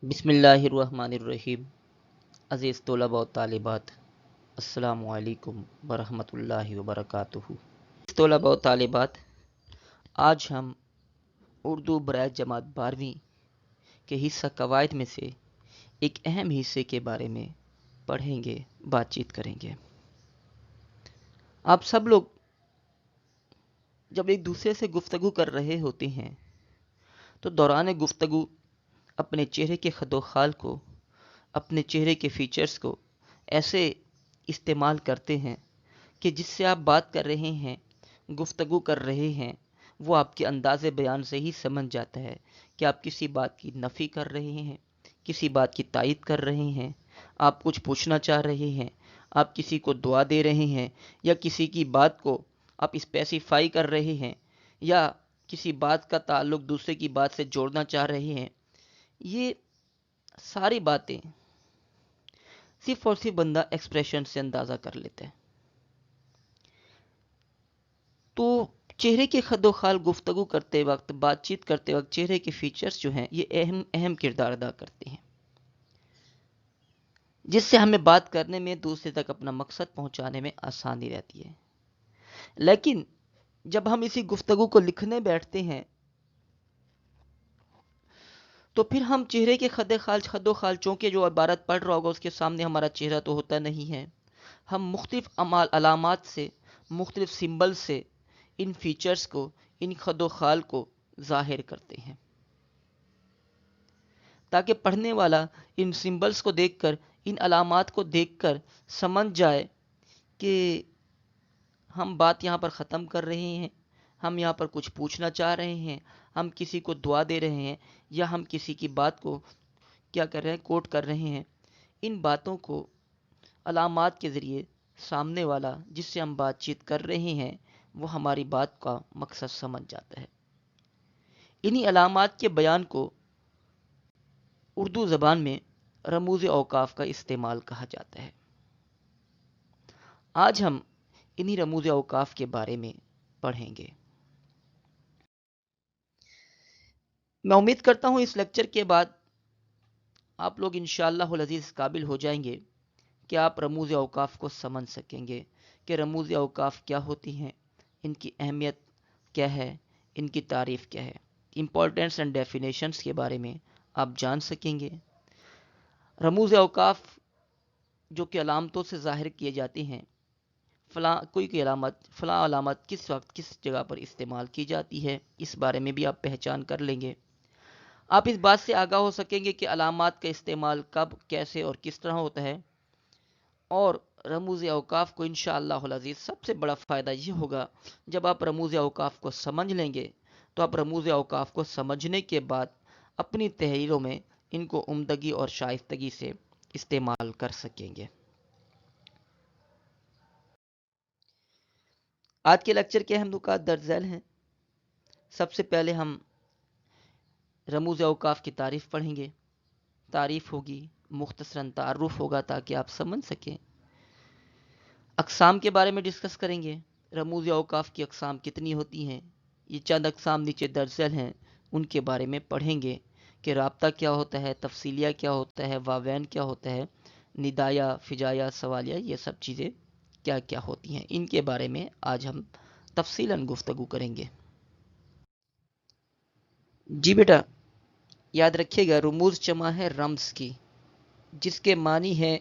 بسم اللہ الرحمن الرحیم۔ عزیز طلباء و طالبات، السلام علیکم ورحمۃ اللہ وبرکاتہ۔ طلباء و طالبات، آج ہم اردو برائے جماعت 12ویں کے حصہ قواعد میں سے ایک اہم حصے کے بارے میں پڑھیں گے، بات چیت کریں گے۔ آپ سب لوگ جب ایک دوسرے سے گفتگو کر رہے ہوتے ہیں تو دوران گفتگو اپنے چہرے کے خد و خال کو، اپنے چہرے کے فیچرز کو ایسے استعمال کرتے ہیں کہ جس سے آپ بات کر رہے ہیں، گفتگو کر رہے ہیں، وہ آپ کے انداز بیان سے ہی سمجھ جاتا ہے کہ آپ کسی بات کی نفی کر رہے ہیں، کسی بات کی تائید کر رہے ہیں، آپ کچھ پوچھنا چاہ رہے ہیں، آپ کسی کو دعا دے رہے ہیں، یا کسی کی بات کو آپ اسپیسیفائی کر رہے ہیں، یا کسی بات کا تعلق دوسرے کی بات سے جوڑنا چاہ رہے ہیں۔ یہ ساری باتیں صرف اور صرف بندہ ایکسپریشن سے اندازہ کر لیتا ہے۔ تو چہرے کے خد و خال گفتگو کرتے وقت، بات چیت کرتے وقت چہرے کے فیچرز جو ہیں یہ اہم کردار ادا کرتے ہیں، جس سے ہمیں بات کرنے میں، دوسرے تک اپنا مقصد پہنچانے میں آسانی رہتی ہے۔ لیکن جب ہم اسی گفتگو کو لکھنے بیٹھتے ہیں تو پھر ہم چہرے کے خد و خال چونکہ جو عبارت پڑھ رہا ہوگا اس کے سامنے ہمارا چہرہ تو ہوتا نہیں ہے، ہم مختلف علامات سے، مختلف سمبل سے ان فیچرز کو، ان خد و خال کو ظاہر کرتے ہیں، تاکہ پڑھنے والا ان سمبلز کو دیکھ کر، ان علامات کو دیکھ کر سمجھ جائے کہ ہم بات یہاں پر ختم کر رہے ہیں، ہم یہاں پر کچھ پوچھنا چاہ رہے ہیں، ہم کسی کو دعا دے رہے ہیں، یا ہم کسی کی بات کو کیا کر رہے ہیں، کوٹ کر رہے ہیں۔ ان باتوں کو علامات کے ذریعے سامنے والا جس سے ہم بات چیت کر رہے ہیں وہ ہماری بات کا مقصد سمجھ جاتا ہے۔ انہی علامات کے بیان کو اردو زبان میں رموز اوقاف کا استعمال کہا جاتا ہے۔ آج ہم انہی رموز اوقاف کے بارے میں پڑھیں گے۔ میں امید کرتا ہوں اس لیکچر کے بعد آپ لوگ انشاءاللہ العزیز قابل ہو جائیں گے کہ آپ رموز اوقاف کو سمجھ سکیں گے کہ رموز اوقاف کیا ہوتی ہیں، ان کی اہمیت کیا ہے، ان کی تعریف کیا ہے، امپورٹنس اینڈ ڈیفینیشنز کے بارے میں آپ جان سکیں گے۔ رموز اوقاف جو کہ علامتوں سے ظاہر کیے جاتے ہیں، کوئی فلاں علامت کس وقت کس جگہ پر استعمال کی جاتی ہے، اس بارے میں بھی آپ پہچان کر لیں گے۔ آپ اس بات سے آگاہ ہو سکیں گے کہ علامات کا استعمال کب، کیسے اور کس طرح ہوتا ہے۔ اور رموز اوقاف کو انشاءاللہ العزیز سب سے بڑا فائدہ یہ ہوگا، جب آپ رموز اوقاف کو سمجھ لیں گے تو آپ رموز اوقاف کو سمجھنے کے بعد اپنی تحریروں میں ان کو عمدگی اور شائستگی سے استعمال کر سکیں گے۔ آج کے لیکچر کے اہم نکات درج ذیل ہیں۔ سب سے پہلے ہم رموز اوقاف کی تعریف پڑھیں گے۔ تعریف ہوگی، مختصراً تعارف ہوگا تاکہ آپ سمجھ سکیں۔ اقسام کے بارے میں ڈسکس کریں گے، رموز اوقاف کی اقسام کتنی ہوتی ہیں، یہ چند اقسام نیچے درج ذیل ہیں، ان کے بارے میں پڑھیں گے کہ رابطہ کیا ہوتا ہے، تفصیلیہ کیا ہوتا ہے، واوین کیا ہوتا ہے، ندایہ، فجایہ، سوالیہ، یہ سب چیزیں کیا کیا ہوتی ہیں، ان کے بارے میں آج ہم تفصیلاً گفتگو کریں گے۔ جی بیٹا، یاد رکھیے گا رموز جمع ہے رمز کی، جس کے معنی ہے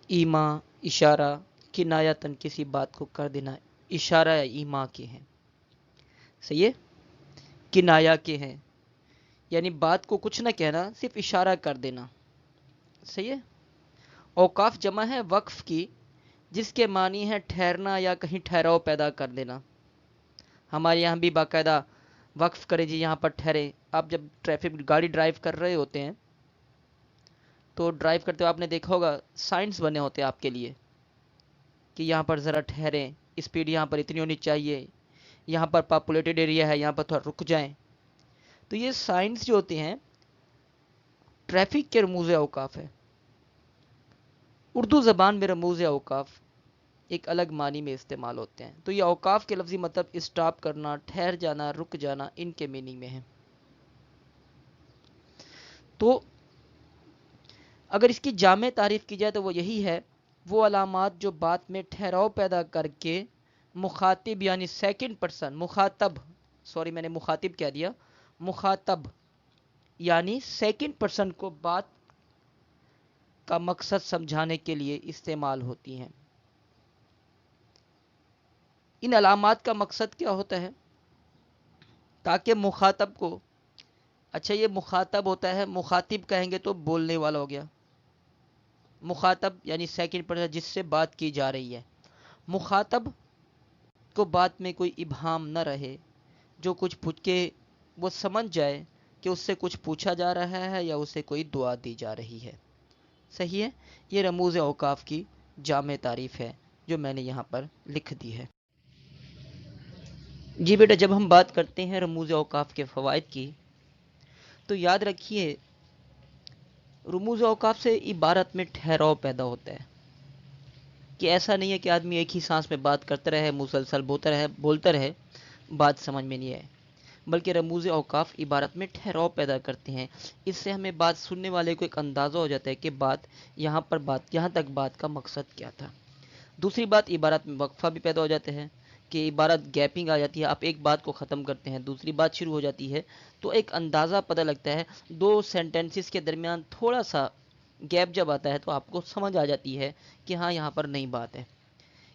ایما، اشارہ، کنایتاً کسی بات کو کر دینا، اشارہ یا ایما کے ہیں، صحیح ہے، کنایا کے ہیں، یعنی بات کو کچھ نہ کہنا، صرف اشارہ کر دینا، صحیح ہے۔ اوقاف جمع ہے وقف کی، جس کے معنی ہے ٹھہرنا یا کہیں ٹھہراؤ پیدا کر دینا۔ ہمارے یہاں بھی باقاعدہ وقف کرے جی یہاں پر ٹھہرے۔ آپ جب ٹریفک گاڑی ڈرائیو کر رہے ہوتے ہیں تو ڈرائیو کرتے ہوئے آپ نے دیکھا ہوگا سائنس بنے ہوتے ہیں آپ کے لیے کہ یہاں پر ذرا ٹھہریں، اسپیڈ یہاں پر اتنی ہونی چاہیے، یہاں پر پاپولیٹڈ ایریا ہے، یہاں پر تھوڑا رک جائیں۔ تو یہ سائنس جو ہوتے ہیں ٹریفک کے رموز اوقاف ہے۔ اردو زبان میں رموز اوقاف ایک الگ معنی میں استعمال ہوتے ہیں۔ تو یہ اوقاف کے لفظی مطلب اسٹاپ کرنا، ٹھہر جانا، رک جانا، ان کے میننگ میں ہے۔ تو اگر اس کی جامع تعریف کی جائے تو وہ یہی ہے، وہ علامات جو بات میں ٹھہراؤ پیدا کر کے مخاطب یعنی سیکنڈ پرسن، میں نے مخاطب کیا دیا، مخاطب یعنی سیکنڈ پرسن کو بات کا مقصد سمجھانے کے لیے استعمال ہوتی ہیں۔ ان علامات کا مقصد کیا ہوتا ہے؟ تاکہ مخاطب کو، اچھا یہ مخاطب ہوتا ہے، مخاطب کہیں گے تو بولنے والا ہو گیا، مخاطب یعنی سیکنڈ پرسن جس سے بات کی جا رہی ہے، مخاطب کو بات میں کوئی ابہام نہ رہے، جو کچھ پوچھ کے وہ سمجھ جائے کہ اس سے کچھ پوچھا جا رہا ہے یا اسے کوئی دعا دی جا رہی ہے۔ صحیح ہے، یہ رموز اوقاف کی جامع تعریف ہے جو میں نے یہاں پر لکھ دی ہے۔ جی بیٹا، جب ہم بات کرتے ہیں رموز اوقاف کے فوائد کی تو یاد رکھیے رموز اوقاف سے عبارت میں ٹھہراؤ پیدا ہوتا ہے، کہ ایسا نہیں ہے کہ آدمی ایک ہی سانس میں بات کرتا رہے، مسلسل بولتا رہے، بات سمجھ میں نہیں آئے، بلکہ رموز اوقاف عبارت میں ٹھہراؤ پیدا کرتے ہیں۔ اس سے ہمیں بات سننے والے کو ایک اندازہ ہو جاتا ہے کہ یہاں تک بات کا مقصد کیا تھا۔ دوسری بات، عبارت میں وقفہ بھی پیدا ہو جاتا ہے، کہ عبارت گیپنگ آ جاتی ہے، آپ ایک بات کو ختم کرتے ہیں دوسری بات شروع ہو جاتی ہے تو ایک اندازہ پتہ لگتا ہے، دو سینٹنسز کے درمیان تھوڑا سا گیپ جب آتا ہے تو آپ کو سمجھ آ جاتی ہے کہ ہاں یہاں پر نئی بات ہے،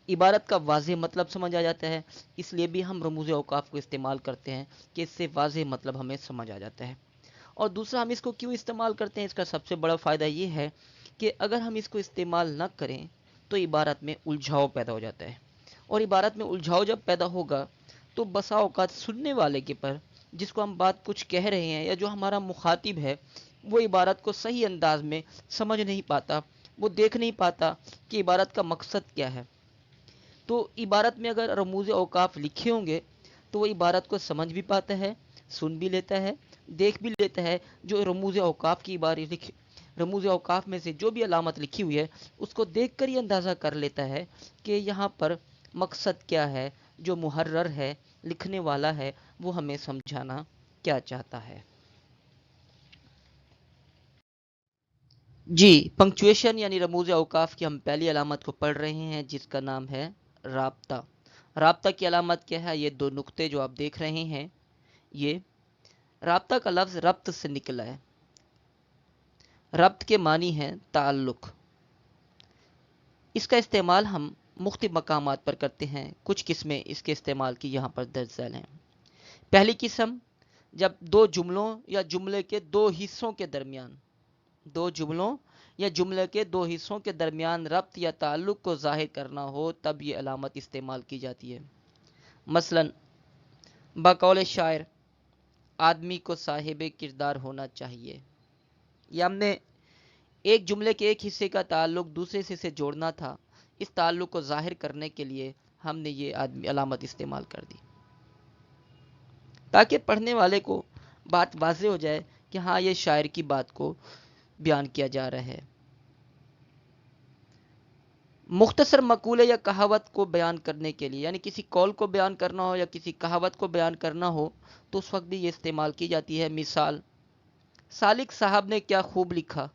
عبارت کا واضح مطلب سمجھ آ جاتا ہے، اس لیے بھی ہم رموز اوقاف کو استعمال کرتے ہیں کہ اس سے واضح مطلب ہمیں سمجھ آ جاتا ہے۔ اور دوسرا، ہم اس کو کیوں استعمال کرتے ہیں، اس کا سب سے بڑا فائدہ یہ ہے کہ اگر ہم اس کو استعمال نہ کریں تو عبارت میں الجھاؤ پیدا ہو جاتا ہے، اور عبارت میں الجھاؤ جب پیدا ہوگا تو بسا اوقات سننے والے کے پر، جس کو ہم بات کچھ کہہ رہے ہیں یا جو ہمارا مخاطب ہے، وہ عبارت کو صحیح انداز میں سمجھ نہیں پاتا، وہ دیکھ نہیں پاتا کہ عبارت کا مقصد کیا ہے۔ تو عبارت میں اگر رموز اوقاف لکھے ہوں گے تو وہ عبارت کو سمجھ بھی پاتا ہے، سن بھی لیتا ہے، دیکھ بھی لیتا ہے۔ جو رموز اوقاف میں سے جو بھی علامت لکھی ہوئی ہے اس کو دیکھ کر ہی اندازہ کر لیتا ہے کہ یہاں پر مقصد کیا ہے، جو محرر ہے، لکھنے والا ہے، وہ ہمیں سمجھانا کیا چاہتا ہے۔ جی، پنکچویشن یعنی رموز اوقاف کی ہم پہلی علامت کو پڑھ رہے ہیں جس کا نام ہے رابطہ۔ رابطہ کی علامت کیا ہے؟ یہ دو نقطے جو آپ دیکھ رہے ہیں، یہ رابطہ کا لفظ ربط سے نکلا ہے۔ ربط کے معنی ہے تعلق۔ اس کا استعمال ہم مختلف مقامات پر کرتے ہیں، کچھ قسمیں اس کے استعمال کی یہاں پر درج ذیل ہیں۔ پہلی قسم، جب دو جملوں یا جملے کے دو حصوں کے درمیان ربط یا تعلق کو ظاہر کرنا ہو تب یہ علامت استعمال کی جاتی ہے۔ مثلا بقول شاعر، آدمی کو صاحب کردار ہونا چاہیے، یہ ہم نے ایک جملے کے ایک حصے کا تعلق دوسرے حصے سے جوڑنا تھا، اس تعلق کو ظاہر کرنے کے لیے ہم نے یہ علامت استعمال کر دی تاکہ پڑھنے والے کو بات واضح ہو جائے کہ ہاں یہ شاعر کی بات کو بیان کیا جا رہا ہے۔ مختصر مقولے یا کہاوت کو بیان کرنے کے لیے، یعنی کسی قول کو بیان کرنا ہو یا کسی کہاوت کو بیان کرنا ہو تو اس وقت بھی یہ استعمال کی جاتی ہے۔ مثال، سالک صاحب نے کیا خوب لکھا،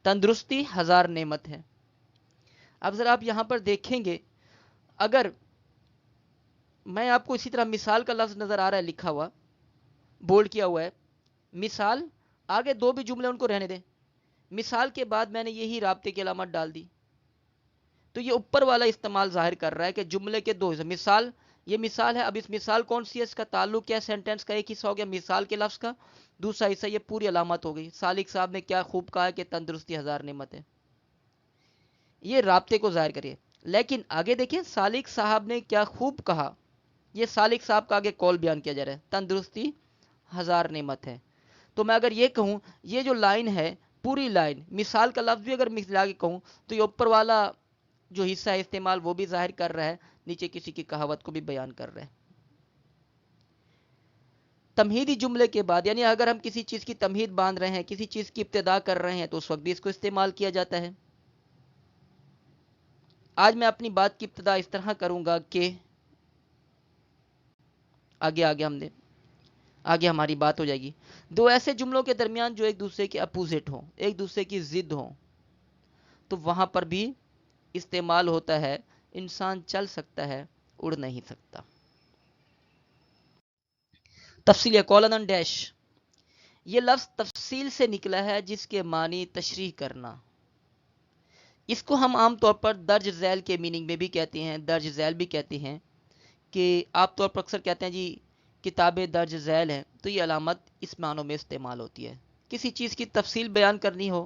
تندرستی ہزار نعمت ہے۔ اب ذرا آپ یہاں پر دیکھیں گے، اگر میں آپ کو اسی طرح مثال کا لفظ نظر آ رہا ہے لکھا ہوا، بولڈ کیا ہوا ہے، مثال، آگے دو بھی جملے ان کو رہنے دیں، مثال کے بعد میں نے یہی رابطے کی علامت ڈال دی، تو یہ اوپر والا استعمال ظاہر کر رہا ہے کہ جملے کے دو حصے، مثال، یہ مثال ہے، اب اس مثال کون سی ہے، اس کا تعلق کیا، سینٹنس کا ایک حصہ ہو گیا مثال کے لفظ کا، دوسرا حصہ یہ پوری علامت ہو گئی، سالک صاحب نے کیا خوب کہا ہے کہ تندرستی ہزار نعمت ہے، یہ رابطے کو ظاہر کریے۔ لیکن آگے دیکھیں، سالک صاحب نے کیا خوب کہا، یہ سالک صاحب کا آگے قول بیان کیا جا رہا ہے، تندرستی ہزار نعمت ہے۔ تو میں اگر یہ کہوں، یہ جو لائن ہے پوری لائن، مثال کا لفظ بھی اگر ملا کے کہوں تو یہ اوپر والا جو حصہ ہے استعمال وہ بھی ظاہر کر رہا ہے، نیچے کسی کی کہاوت کو بھی بیان کر رہا ہے۔ تمہیدی جملے کے بعد، یعنی اگر ہم کسی چیز کی تمہید باندھ رہے ہیں، کسی چیز کی ابتدا کر رہے ہیں تو اس وقت بھی اس کو استعمال کیا جاتا ہے۔ آج میں اپنی بات کی ابتدا اس طرح کروں گا کہ آگے ہم نے آگے ہماری بات ہو جائے گی. دو ایسے جملوں کے درمیان جو ایک دوسرے کے اپوزٹ ہوں، ایک دوسرے کی ضد ہوں، تو وہاں پر بھی استعمال ہوتا ہے انسان چل سکتا ہے اڑ نہیں سکتا. تفصیل یا کولن ڈیش، یہ لفظ تفصیل سے نکلا ہے جس کے معنی تشریح کرنا. اس کو ہم عام طور پر درج ذیل کے میننگ میں بھی کہتے ہیں، درج ذیل بھی کہتے ہیں، کہ عام طور پر اکثر کہتے ہیں جی کتابیں درج ذیل ہیں، تو یہ علامت اس معنوں میں استعمال ہوتی ہے. کسی چیز کی تفصیل بیان کرنی ہو،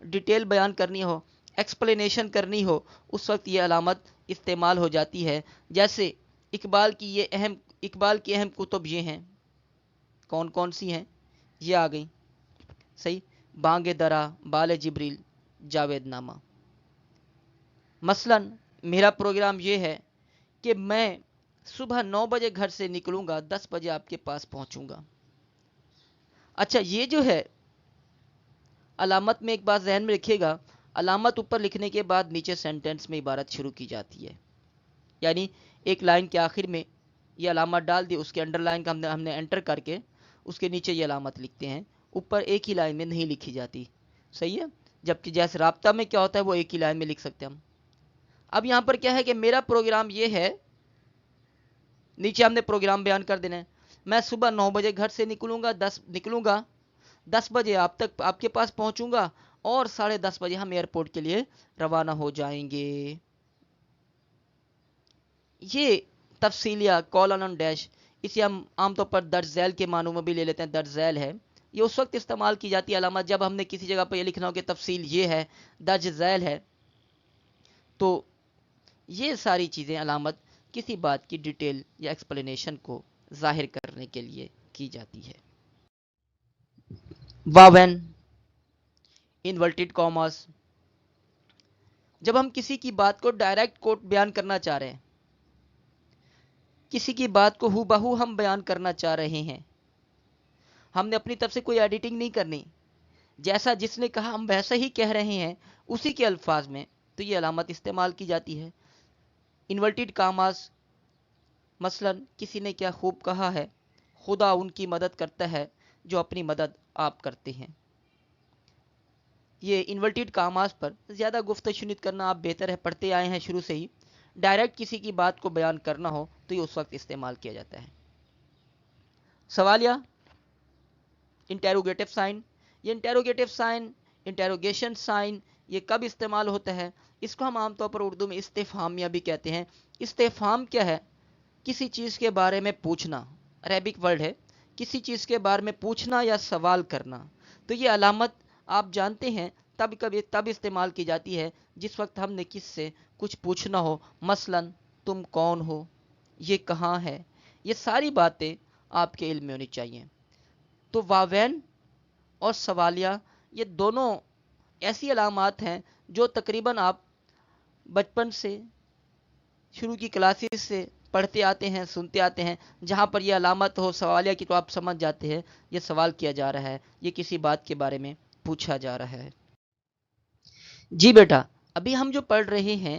ڈیٹیل بیان کرنی ہو، ایکسپلینیشن کرنی ہو، اس وقت یہ علامت استعمال ہو جاتی ہے. جیسے اقبال کی اہم کتب یہ ہیں، کون کون سی ہیں؟ یہ آ گئی صحیح، بانگ درا، بال جبریل، جاوید نامہ. مثلا میرا پروگرام یہ ہے کہ میں صبح 9 بجے گھر سے نکلوں گا، 10 بجے آپ کے پاس پہنچوں گا. اچھا یہ جو ہے علامت میں ایک بات ذہن میں رکھیے گا، علامت اوپر لکھنے کے بعد نیچے سینٹنس میں عبارت شروع کی جاتی ہے. یعنی ایک لائن کے آخر میں یہ علامت ڈال دی، اس کے انڈر لائن کا ہم نے انٹر کر کے اس کے نیچے یہ علامت لکھتے ہیں، اوپر ایک ہی لائن میں نہیں لکھی جاتی. صحیح ہے، جبکہ جیسے رابطہ میں کیا ہوتا ہے وہ ایک ہی لائن میں لکھ سکتے ہیں ہم. اب یہاں پر کیا ہے کہ میرا پروگرام یہ ہے، نیچے ہم نے پروگرام بیان کر دینا ہے. میں صبح 9 بجے گھر سے نکلوں گا، 10 بجے آپ کے پاس پہنچوں گا، اور 10:30 بجے ہم ایئرپورٹ کے لیے روانہ ہو جائیں گے. یہ تفصیلیہ کولن ڈیش، اسے ہم عام طور پر درج ذیل کے معنوں میں بھی لے لیتے ہیں، درج ذیل ہے. یہ اس وقت استعمال کی جاتی ہے علامت جب ہم نے کسی جگہ پر یہ لکھنا ہو کہ تفصیل یہ ہے، درج ذیل ہے. تو یہ ساری چیزیں علامت کسی بات کی ڈیٹیل یا ایکسپلینیشن کو ظاہر کرنے کے لیے کی جاتی ہے. واوین، انورٹڈ کاماز، جب ہم کسی کی بات کو ڈائریکٹ کوٹ بیان کرنا چاہ رہے ہیں، کسی کی بات کو ہو بہو ہم بیان کرنا چاہ رہے ہیں، ہم نے اپنی طرف سے کوئی ایڈیٹنگ نہیں کرنی، جیسا جس نے کہا ہم ویسا ہی کہہ رہے ہیں اسی کے الفاظ میں، تو یہ علامت استعمال کی جاتی ہے. انورٹڈ کاماز، مثلا کسی نے کیا خوب کہا ہے، خدا ان کی مدد کرتا ہے جو اپنی مدد آپ کرتے ہیں. یہ انورٹڈ کاماز پر زیادہ گفت و شنید کرنا آپ بہتر ہے، پڑھتے آئے ہیں شروع سے ہی. ڈائریکٹ کسی کی بات کو بیان کرنا ہو تو یہ اس وقت استعمال کیا جاتا ہے. سوالیہ، انٹیروگیٹو سائن، یہ انٹیروگیٹو سائن، انٹیروگیشن سائن، یہ کب استعمال ہوتا ہے؟ اس کو ہم عام طور پر اردو میں استفہامیہ بھی کہتے ہیں. استفہام کیا ہے؟ کسی چیز کے بارے میں پوچھنا، عربک ورڈ ہے، کسی چیز کے بارے میں پوچھنا یا سوال کرنا. تو یہ علامت آپ جانتے ہیں تب استعمال کی جاتی ہے جس وقت ہم نے کس سے کچھ پوچھنا ہو. مثلا تم کون ہو، یہ کہاں ہے، یہ ساری باتیں آپ کے علم میں ہونی چاہیے. تو واوین اور سوالیہ یہ دونوں ایسی علامات ہیں جو تقریباً آپ بچپن سے شروع کی کلاسز سے پڑھتے آتے ہیں، سنتے آتے ہیں. جہاں پر یہ علامت ہو سوالیہ کی تو آپ سمجھ جاتے ہیں یہ سوال کیا جا رہا ہے، یہ کسی بات کے بارے میں پوچھا جا رہا ہے. جی بیٹا، ابھی ہم جو پڑھ رہے ہیں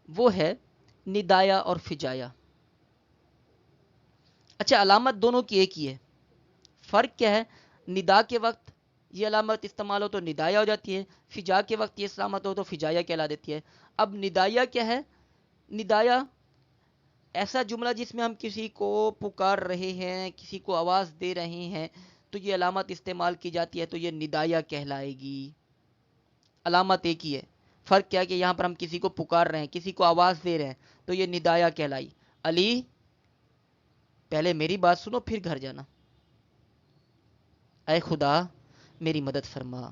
وہ ہے ندایا اور فجایا. اچھا علامت دونوں کی ایک ہی ہے، فرق کیا ہے؟ ندا کے وقت یہ علامت استعمال ہو تو ندایا ہو جاتی ہے، فجا کے وقت یہ علامت ہو تو فجایا کہلا دیتی ہے. اب ندایا کیا ہے؟ ندایا ایسا جملہ جس میں ہم کسی کو پکار رہے ہیں، کسی کو آواز دے رہے ہیں، تو یہ علامت استعمال کی جاتی ہے، تو یہ ندایا کہلائے گی. علامت ایک ہی ہے، فرق کیا ہے کہ یہاں پر ہم کسی کو پکار رہے ہیں، کسی کو آواز دے رہے ہیں، تو یہ ندایا کہلائی. علی پہلے میری بات سنو پھر گھر جانا، اے خدا میری مدد فرما.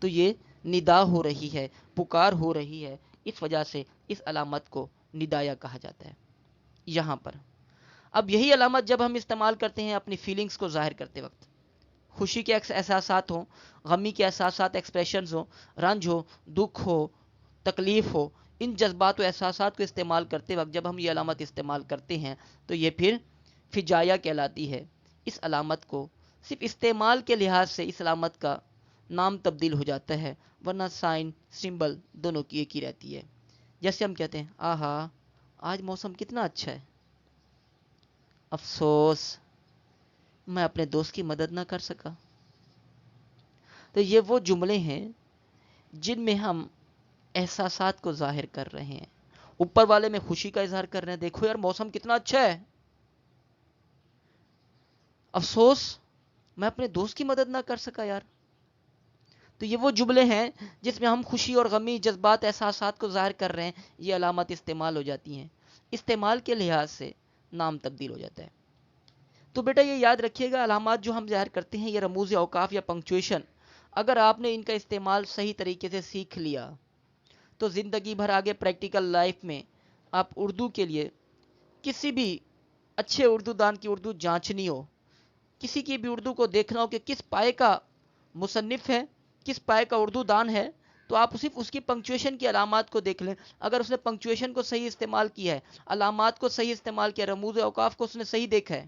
تو یہ ندا ہو رہی ہے، پکار ہو رہی ہے، اس وجہ سے اس علامت کو ندایا کہا جاتا ہے. یہاں پر اب یہی علامت جب ہم استعمال کرتے ہیں اپنی فیلنگز کو ظاہر کرتے وقت، خوشی کے احساسات ہوں، غمی کے احساسات ایکسپریشنز ہوں، رنج ہو، دکھ ہو، تکلیف ہو، ان جذبات و احساسات کو استعمال کرتے وقت جب ہم یہ علامت استعمال کرتے ہیں تو یہ پھر فجایا کہلاتی ہے. اس علامت کو صرف استعمال کے لحاظ سے اس علامت کا نام تبدیل ہو جاتا ہے، ورنہ سائن سمبل دونوں کی ایک ہی رہتی ہے. جیسے ہم کہتے ہیں آہا آج موسم کتنا اچھا ہے، افسوس میں اپنے دوست کی مدد نہ کر سکا۔ تو یہ وہ جملے ہیں جن میں ہم احساسات کو ظاہر کر رہے ہیں، اوپر والے میں خوشی کا اظہار کر رہے ہیں، دیکھو یار موسم کتنا اچھا ہے، افسوس میں اپنے دوست کی مدد نہ کر سکا یار۔ تو یہ وہ جملے ہیں جس میں ہم خوشی اور غمی، جذبات، احساسات کو ظاہر کر رہے ہیں، یہ علامات استعمال ہو جاتی ہیں، استعمال کے لحاظ سے نام تبدیل ہو جاتا ہے۔ تو بیٹا یہ یاد رکھیے گا، علامات جو ہم ظاہر کرتے ہیں یہ رموز اوقاف یا پنکچویشن، اگر آپ نے ان کا استعمال صحیح طریقے سے سیکھ لیا تو زندگی بھر آگے پریکٹیکل لائف میں آپ اردو کے لیے کسی بھی اچھے اردو دان کی اردو جانچنی ہو، کسی کی بھی اردو کو دیکھنا ہو کہ کس پائے کا مصنف ہے، کس پائے کا اردو دان ہے، تو آپ صرف اس کی پنکچویشن کی علامات کو دیکھ لیں۔ اگر اس نے پنکچویشن کو صحیح استعمال کیا ہے، علامات کو صحیح استعمال کیا، رموز اوقاف کو اس نے صحیح دیکھا ہے،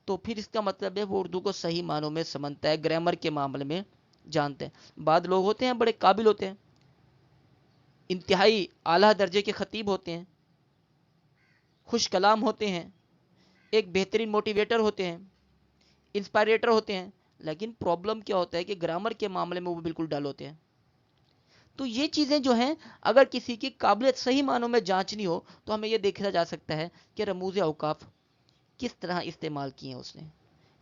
تو پھر اس کا مطلب ہے وہ اردو کو صحیح معنوں میں سمجھتا ہے، گرامر کے معاملے میں جانتے ہیں۔ بعض لوگ ہوتے ہیں بڑے قابل ہوتے ہیں، انتہائی اعلیٰ درجے کے خطیب ہوتے ہیں، خوش کلام ہوتے ہیں، ایک بہترین موٹیویٹر ہوتے ہیں، انسپائریٹر ہوتے ہیں، لیکن پرابلم کیا ہوتا ہے کہ گرامر کے معاملے میں وہ بالکل ڈل ہوتے ہیں۔ تو یہ چیزیں جو ہیں اگر کسی کی قابلیت صحیح معنوں میں جانچنی ہو تو ہمیں یہ دیکھا جا سکتا ہے کہ رموز اوقاف کس طرح استعمال کیے ہیں اس نے۔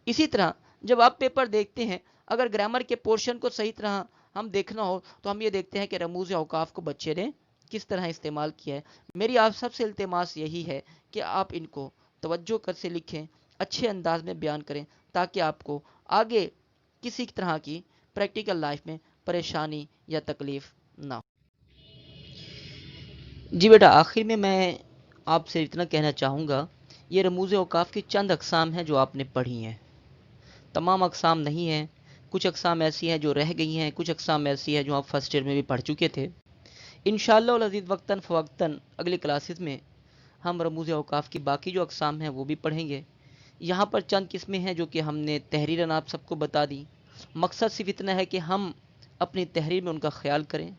اسی طرح جب آپ پیپر دیکھتے ہیں، اگر گرامر کے پورشن کو صحیح طرح ہم دیکھنا ہو تو ہم یہ دیکھتے ہیں کہ رموز اوقاف کو بچے نے کس طرح استعمال کیا ہے۔ میری آپ سب سے التماس یہی ہے کہ آپ ان کو توجہ کر سے لکھیں، اچھے انداز میں بیان کریں، تاکہ آپ کو آگے کسی طرح کی پریکٹیکل لائف میں پریشانی یا تکلیف نہ ہو۔ جی بیٹا، آخر میں آپ سے اتنا کہنا چاہوں گا، یہ رموز اوقاف کی چند اقسام ہیں جو آپ نے پڑھی ہیں، تمام اقسام نہیں ہیں، کچھ اقسام ایسی ہیں جو رہ گئی ہیں، کچھ اقسام ایسی ہیں جو آپ فرسٹ ایئر میں بھی پڑھ چکے تھے۔ انشاءاللہ العزیز وقتاً فوقتاً اگلی کلاسز میں ہم رموز اوقاف کی باقی جو اقسام ہیں وہ بھی پڑھیں گے۔ یہاں پر چند قسمیں ہیں جو کہ ہم نے تحریراً آپ سب کو بتا دی، مقصد صرف اتنا ہے کہ ہم اپنی تحریر میں ان کا خیال کریں،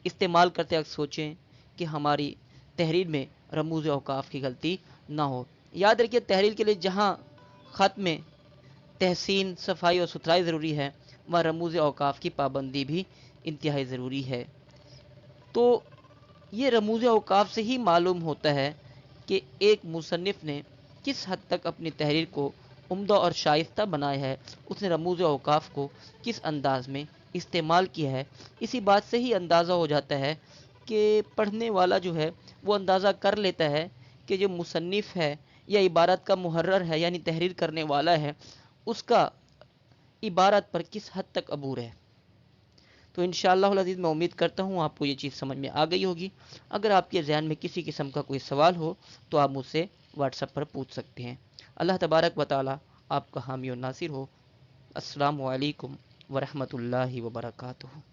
استعمال کرتے وقت سوچیں کہ ہماری تحریر میں رموز اوقاف کی غلطی نہ ہو۔ یاد رکھیے تحریر کے لیے جہاں خط میں تحسین، صفائی اور ستھرائی ضروری ہے، وہاں رموز اوقاف کی پابندی بھی انتہائی ضروری ہے۔ تو یہ رموز اوقاف سے ہی معلوم ہوتا ہے کہ ایک مصنف نے کس حد تک اپنی تحریر کو عمدہ اور شائستہ بنایا ہے، اس نے رموز اوقاف کو کس انداز میں استعمال کیا ہے۔ اسی بات سے ہی اندازہ ہو جاتا ہے کہ پڑھنے والا جو ہے وہ اندازہ کر لیتا ہے کہ جو مصنف ہے یا عبارت کا محرر ہے یعنی تحریر کرنے والا ہے، اس کا عبارت پر کس حد تک عبور ہے۔ تو انشاءاللہ العزیز میں امید کرتا ہوں آپ کو یہ چیز سمجھ میں آ گئی ہوگی۔ اگر آپ کے ذہن میں کسی قسم کا کوئی سوال ہو تو آپ مجھ سے واٹس ایپ پر پوچھ سکتے ہیں۔ اللہ تبارک و تعالی آپ کا حامی و ناصر ہو۔ السلام علیکم ورحمۃ اللہ وبرکاتہ۔